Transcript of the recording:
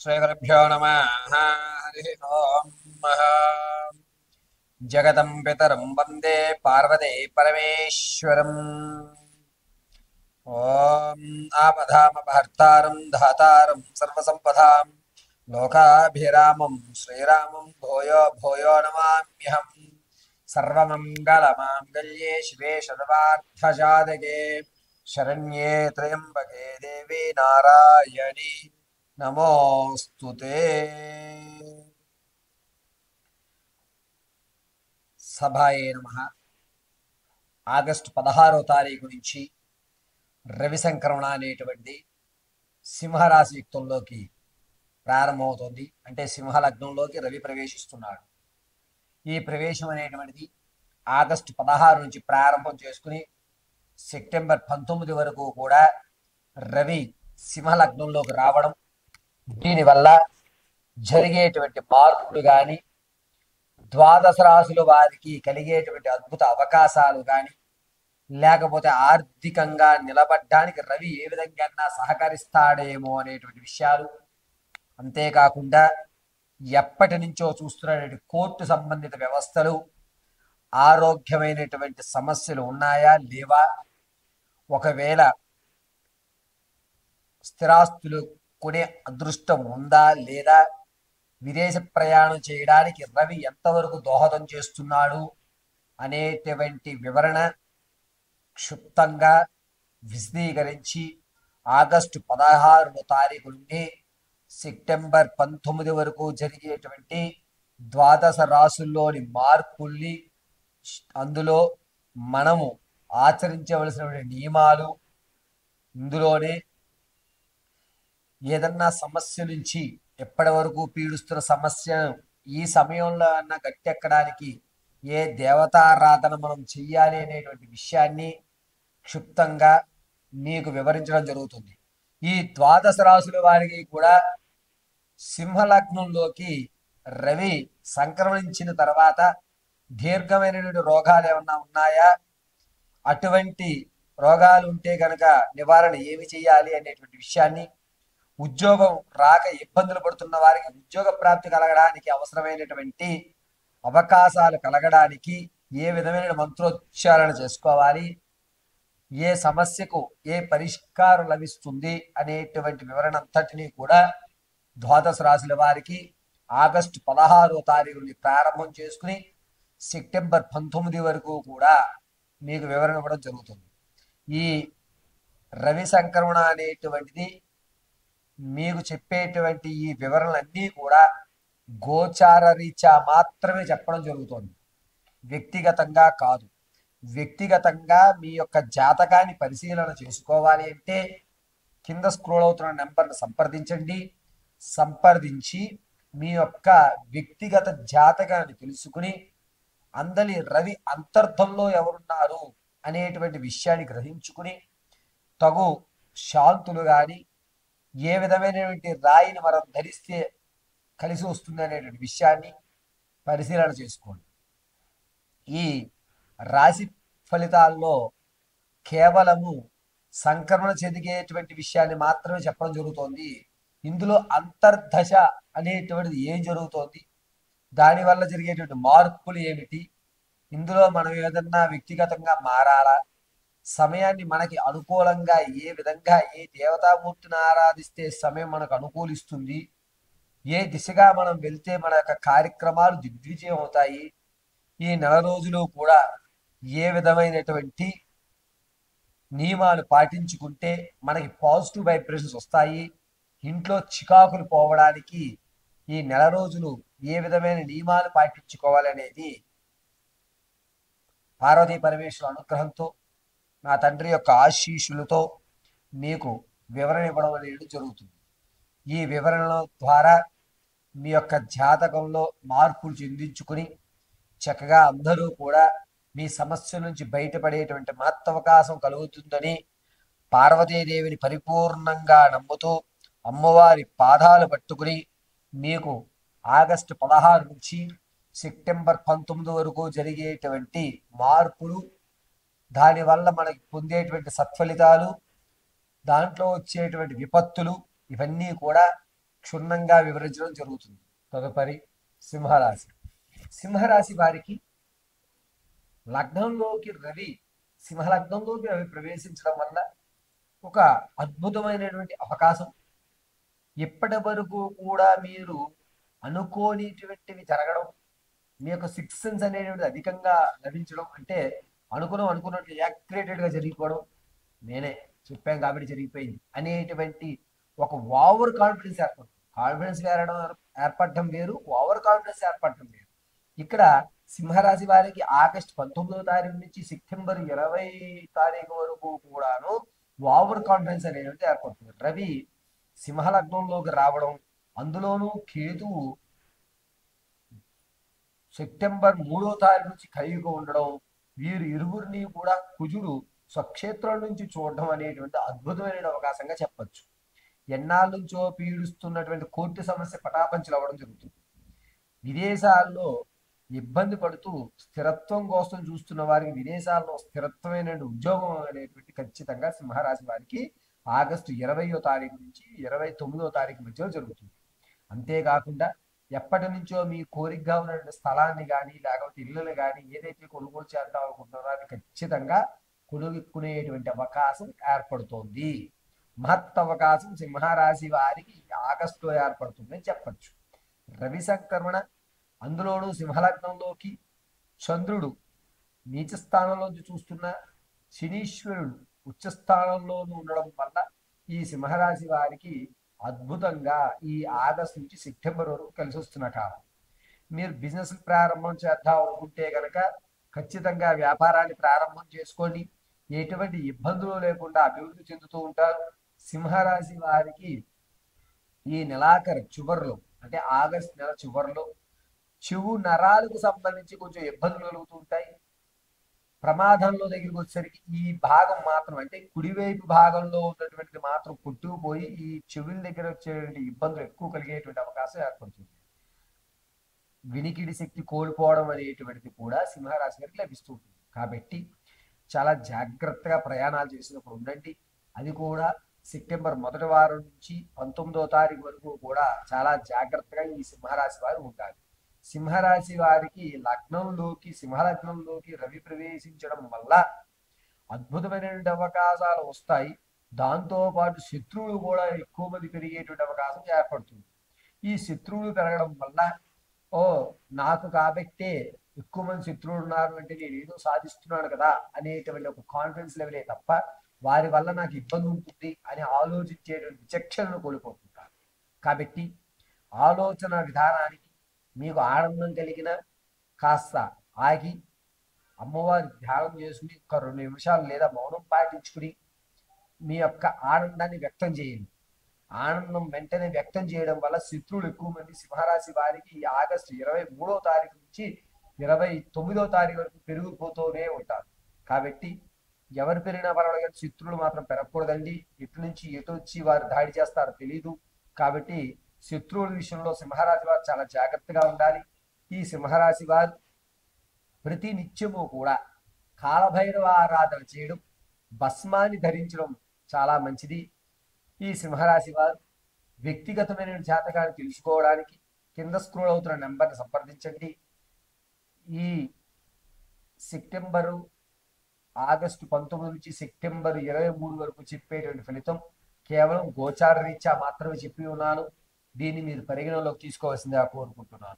श्रीगुरुभ्यो नमः। हरि ओम्। जगतं पितरं वन्दे पार्वती परमेश्वरम्। ॐ आपदामपहर्तारं धातारं सर्वसम्पदां लोकाभिरामं श्रीरामं भूयो भूयो नमाम्यहम्। सर्वमङ्गलमाङ्गल्ये शिवे सर्वार्थसाधके शरण्ये त्र्यम्बके देवी नारायणी नमोस्तुते। సభాయే నమః. ఆగస్టు 16వ తారీఖు నుంచి రవి సంక్రమణ అనేటువంటి సింహరాశి యుక్తంలోకి ప్రారంభమవుతోంది. అంటే సింహ లగ్నంలోకి రవి ప్రవేశిస్తున్నాడు. ఈ ప్రవేశం అనేటువంటిది ఆగస్టు 16 నుంచి ప్రారంభం చేసుకుని సెప్టెంబర్ 19 వరకు కూడా రవి సింహ లగ్నంలోకి రావడం, దీనివల్ల జరిగేటువంటి మార్పులు కానీ, ద్వాదశ రాశుల వారికి కలిగేటువంటి అద్భుత అవకాశాలు కానీ, లేకపోతే ఆర్థికంగా నిలబడ్డానికి రవి ఏ విధంగా సహకరిస్తాడేమో అనేటువంటి విషయాలు, అంతేకాకుండా ఎప్పటి నుంచో చూస్తున్నటువంటి కోర్టు సంబంధిత వ్యవస్థలు, ఆరోగ్యమైనటువంటి సమస్యలు ఉన్నాయా లేవా, ఒకవేళ స్థిరాస్తులు కొనే అదృష్టం ఉందా లేదా, విదేశ ప్రయాణం చేయడానికి రవి ఎంతవరకు దోహదం చేస్తున్నాడు అనేటువంటి వివరణ క్షుప్తంగా విశదీకరించి ఆగస్టు 16వ తారీఖు నుండి సెప్టెంబర్ 19 వరకు జరిగేటువంటి ద్వాదశ రాశుల్లోని మార్పుల్ని, అందులో మనము ఆచరించవలసినటువంటి నియమాలు, ఇందులోనే ఏదన్నా సమస్య నుంచి ఎప్పటి వరకు పీడిస్తున్న సమస్యను ఈ సమయంలో అన్న గట్టెక్కడానికి ఏ దేవతారాధన మనం చెయ్యాలి అనేటువంటి విషయాన్ని క్షుప్తంగా మీకు వివరించడం జరుగుతుంది. ఈ ద్వాదశ రాశుల వారికి కూడా సింహలగ్నంలోకి రవి సంక్రమించిన తర్వాత దీర్ఘమైనటువంటి రోగాలు ఏమన్నా ఉన్నాయా, అటువంటి రోగాలు ఉంటే కనుక నివారణ ఏమి చేయాలి అనేటువంటి విషయాన్ని, ఉద్యోగం రాక ఇబ్బందులు పడుతున్న వారికి ఉద్యోగ ప్రాప్తి కలగడానికి అవసరమైనటువంటి అవకాశాలు కలగడానికి ఏ విధమైన మంత్రోచ్చారణ చేసుకోవాలి, ఏ సమస్యకు ఏ పరిష్కారం లభిస్తుంది అనేటువంటి వివరణ అంతటినీ కూడా ద్వాదశ రాశుల వారికి ఆగస్టు 16వ తారీఖు నుండి ప్రారంభం చేసుకుని సెప్టెంబర్ 19 వరకు కూడా మీకు వివరణ ఇవ్వడం జరుగుతుంది. ఈ రవి సంక్రమణ అనేటువంటిది మీకు చెప్పేటువంటి ఈ వివరణలన్నీ కూడా గోచార రీత్యా మాత్రమే చెప్పడం జరుగుతుంది, వ్యక్తిగతంగా కాదు. వ్యక్తిగతంగా మీ యొక్క జాతకాన్ని పరిశీలన చేసుకోవాలి అంటే కింద స్క్రోల్ అవుతున్న నెంబర్ను సంప్రదించండి. సంప్రదించి మీ యొక్క వ్యక్తిగత జాతకాన్ని తెలుసుకుని అందలి రవి అంతర్థంలో ఎవరున్నారు అనేటువంటి విషయాన్ని గ్రహించుకుని తగు శాంతులు కానీ, ఏ విధమైనటువంటి రాయిని మనం ధరిస్తే కలిసి వస్తుంది అనేటువంటి విషయాన్ని పరిశీలన చేసుకోండి. ఈ రాశి ఫలితాల్లో కేవలము సంక్రమణ చెందిగేటువంటి విషయాన్ని మాత్రమే చెప్పడం జరుగుతోంది. ఇందులో అంతర్దశ అనేటువంటిది ఏం జరుగుతోంది, దానివల్ల జరిగేటువంటి మార్పులు ఏమిటి, ఇందులో మనం ఏదన్నా వ్యక్తిగతంగా మారాలా, సమయాన్ని మనకి అనుకూలంగా ఏ విధంగా ఏ దేవతామూర్తిని ఆరాధిస్తే సమయం మనకు అనుకూలిస్తుంది, ఏ దిశగా మనం వెళ్తే మన యొక్క కార్యక్రమాలు దిగ్విజయం అవుతాయి, ఈ నెల రోజులు కూడా ఏ విధమైనటువంటి నియమాలు పాటించుకుంటే మనకి పాజిటివ్ వైబ్రేషన్స్ వస్తాయి, ఇంట్లో చికాకులు పోవడానికి ఈ నెల రోజులు ఏ విధమైన నియమాలు పాటించుకోవాలనేది పార్వతీ పరమేశ్వర అనుగ్రహంతో, నా తండ్రి యొక్క ఆశీస్సులతో మీకు వివరణ ఇవ్వడం అనేది జరుగుతుంది. ఈ వివరణల ద్వారా మీ యొక్క జాతకంలో మార్పులు చెందించుకుని చక్కగా అందరూ కూడా మీ సమస్య నుంచి బయటపడేటువంటి మహత్తవకాశం కలుగుతుందని పార్వతీదేవిని పరిపూర్ణంగా నమ్ముతూ అమ్మవారి పాదాలు పట్టుకుని మీకు ఆగస్టు 16 నుంచి సెప్టెంబర్ 19 వరకు జరిగేటువంటి మార్పులు, దానివల్ల మనకి పొందేటువంటి సత్ఫలితాలు, దాంట్లో వచ్చేటువంటి విపత్తులు, ఇవన్నీ కూడా క్షుణ్ణంగా వివరించడం జరుగుతుంది. తదుపరి సింహరాశి. సింహరాశి వారికి లగ్నంలోకి రవి సింహలగ్నంలోకి రవి ప్రవేశించడం వల్ల ఒక అద్భుతమైనటువంటి అవకాశం. ఇప్పటి వరకు కూడా మీరు అనుకోనిటువంటివి జరగడం, మీ యొక్క సిక్స్ సెన్స్ అనేటువంటిది అధికంగా లభించడం, అంటే అనుకున్నట్లు యాక్యురేటెడ్ గా జరిగిపోవడం, నేనే చెప్పాను కాబట్టి జరిగిపోయింది అనేటువంటి ఒక ఓవర్ కాన్ఫిడెన్స్ ఏర్పడుతుంది. కాన్ఫిడెన్స్ ఏర్పడడం వేరు, ఓవర్ కాన్ఫిడెన్స్ ఏర్పడడం వేరు. ఇక్కడ సింహరాశి వారికి ఆగస్టు 19వ తారీఖు నుంచి సెప్టెంబర్ 20 తారీఖు వరకు కూడాను ఓవర్ కాన్ఫిడెన్స్ అనేది ఏర్పడుతుంది. రవి సింహలగ్నంలోకి రావడం, అందులోనూ కేతువు సెప్టెంబర్ 3వ తారీఖు నుంచి ఖాళీగా ఉండడం, వీరు ఇరువురిని కూడా కుజుడు స్వక్షేత్రం నుంచి చూడడం అనేటువంటి అద్భుతమైన అవకాశంగా చెప్పచ్చు. ఎన్నాళ్ళ నుంచో పీడిస్తున్నటువంటి కోర్టు సమస్య పటాపంచలు అవ్వడం జరుగుతుంది. విదేశాల్లో ఇబ్బంది పడుతూ స్థిరత్వం కోసం చూస్తున్న వారికి విదేశాల్లో స్థిరత్వమైన ఉద్యోగం అనేటువంటి ఖచ్చితంగా సింహరాశి వారికి ఆగస్టు 20వ తారీఖు నుంచి 29వ తారీఖు మధ్యలో జరుగుతుంది. అంతేకాకుండా ఎప్పటి నుంచో మీ కోరికగా ఉన్నటువంటి స్థలాన్ని కానీ లేకపోతే ఇళ్ళని కానీ ఏదైతే కొనుగోలు చేద్దాం అనుకుంటున్నారో అది ఖచ్చితంగా కొనుక్కునేటువంటి అవకాశం ఏర్పడుతోంది. మహత్ అవకాశం సింహరాశి వారికి ఆగస్టులో ఏర్పడుతుందని చెప్పచ్చు. రవి సంక్రమణ, అందులోనూ సింహలగ్నంలోకి చంద్రుడు నీచ స్థానంలోంచి చూస్తున్న, శనీశ్వరుడు ఉచ్చస్థానంలోనూ ఉండడం వల్ల ఈ సింహరాశి వారికి అద్భుతంగా ఈ ఆగస్టు నుంచి సెప్టెంబర్ వరకు కలిసి వస్తున్న కాలం. మీరు బిజినెస్ ప్రారంభం చేద్దాం అనుకుంటే కనుక ఖచ్చితంగా వ్యాపారాన్ని ప్రారంభం చేసుకొని ఎటువంటి ఇబ్బందులు లేకుండా అభివృద్ధి చెందుతూ ఉంటారు. సింహరాశి వారికి ఈ నెలాఖరు చివరిలో, అంటే ఆగస్టు నెల చివరిలో చెవు నరాలకు సంబంధించి కొంచెం ఇబ్బందులు కలుగుతూ ఉంటాయి. ప్రమాదంలో దగ్గరికి వచ్చేసరికి ఈ భాగం మాత్రం, అంటే కుడివైపు భాగంలో ఉన్నటువంటిది మాత్రం కొట్టుకుపోయి ఈ చెవుల దగ్గర వచ్చేటువంటి ఇబ్బందులు ఎక్కువ కలిగేటువంటి అవకాశం ఏర్పడుతుంది. వినికిడి శక్తి కోల్పోవడం అనేటువంటిది కూడా సింహరాశి గారికి లభిస్తూ ఉంటుంది. కాబట్టి చాలా జాగ్రత్తగా ప్రయాణాలు చేసినప్పుడు ఉండండి. అది కూడా సెప్టెంబర్ మొదటి వారం నుంచి 19వ తారీఖు వరకు కూడా చాలా జాగ్రత్తగా ఈ సింహరాశి వారు ఉండాలి. సింహరాశి వారికి సింహలగ్నంలోకి రవి ప్రవేశించడం వల్ల అద్భుతమైనటువంటి అవకాశాలు వస్తాయి. దాంతో పాటు శత్రువులు కూడా ఎక్కువ మంది పెరిగేటువంటి అవకాశం ఏర్పడుతుంది. ఈ శత్రువులు పెరగడం వల్ల నాకు కాబట్టే ఎక్కువ మంది శత్రువులు ఉన్నారు అంటే నేను ఏదో సాధిస్తున్నాను కదా అనేటువంటి ఒక కాన్ఫిడెన్స్ లెవెలే తప్ప వారి వల్ల నాకు ఇబ్బంది ఉంటుంది అని ఆలోచించేటువంటి విచక్షణను కోల్పోతుంటారు. కాబట్టి ఆలోచన విధానానికి మీకు ఆనందం కలిగిన కాస్త ఆగి అమ్మవారి ధ్యానం చేసుకుని ఒక 2 నిమిషాలు లేదా మౌనం పాటించుకుని మీ యొక్క ఆనందాన్ని వ్యక్తం చేయండి. ఆనందం వెంటనే వ్యక్తం చేయడం వల్ల శత్రువులు ఎక్కువ మంది సింహరాశి వారికి ఈ ఆగస్టు 23వ తారీఖు నుంచి 29వ తారీఖు వరకు పెరిగిపోతూనే ఉంటారు. కాబట్టి ఎవరు పెరిగినా పర్వాలేదు కానీ శత్రువులు మాత్రం పెరగకూడదండి. ఎటు నుంచి ఎటు వచ్చి వారు దాడి చేస్తారో తెలియదు. కాబట్టి శత్రువుల విషయంలో సింహరాశి వారు చాలా జాగ్రత్తగా ఉండాలి. ఈ సింహరాశి వారు ప్రతి నిత్యము కూడా కాలభైరవ ఆరాధన చేయడం, భస్మాన్ని ధరించడం చాలా మంచిది. ఈ సింహరాశి వారు వ్యక్తిగతమైన జాతకాన్ని తెలుసుకోవడానికి కింద స్క్రోల్ అవుతున్న నెంబర్ని సంప్రదించండి. ఈ ఆగస్టు 19 నుంచి సెప్టెంబర్ 23 వరకు చెప్పేటువంటి ఫలితం కేవలం గోచార రీత్యా మాత్రమే చెప్పి ఉన్నాను. దీన్ని మీరు పరిగణలోకి తీసుకోవాల్సిందిగా కోరుకుంటున్నాను.